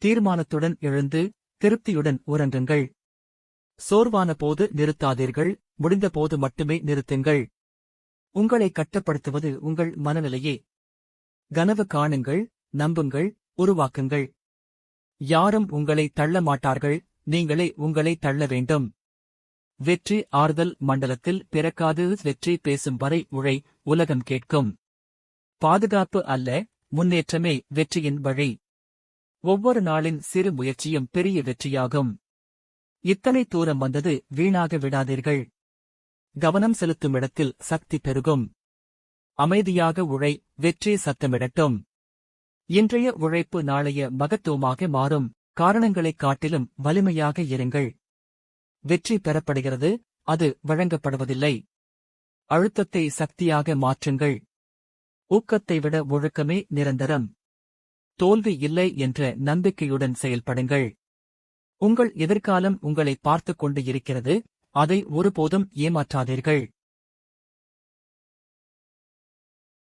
தீர்மானத்துடன் எழுந்து திருப்தியுடன் உறங்குங்கள். சோர்வான போது நிறுத்தாதீர்கள், முடிந்தபோது மட்டுமே நிறுத்துங்கள். உங்களை கட்டுப்படுத்துவது உங்கள் மனநிலையே. கனவு காணுங்கள், நம்புங்கள், உருவாக்குங்கள். யாரும் உங்களை தள்ள மாட்டார்கள், நீங்களே உங்களை தள்ள வேண்டும். வெற்றி ஆறுதல் மண்டலத்தில் பிறக்காது. வெற்றி பேசும் வரை உழை, உலகம் கேட்கும். பாதுகாப்பு அல்ல, முன்னேற்றமே வெற்றியின் வழி. ஒவ்வொரு நாளின் சிறு முயற்சியும் பெரிய வெற்றியாகும். இத்தனை தூரம் வந்தது வீணாக விடாதீர்கள். கவனம் செலுத்தும் இடத்தில் சக்தி பெருகும். அமைதியாக உழை, வெற்றி சத்தமிடட்டும். இன்றைய உழைப்பு நாளைய மகத்துவமாக மாறும். காரணங்களைக் காட்டிலும் வலிமையாக இருங்கள். வெற்றி பெறப்படுகிறது, அது வழங்கப்படுவதில்லை. அழுத்தத்தை சக்தியாக மாற்றுங்கள். ஊக்கத்தை விட ஒழுக்கமே நிரந்தரம். தோல்வி இல்லை என்ற நம்பிக்கையுடன் செயல்படுங்கள். உங்கள் எதிர்காலம் உங்களை பார்த்துக் கொண்டு இருக்கிறது, அதை ஒருபோதும் ஏமாற்றாதீர்கள்.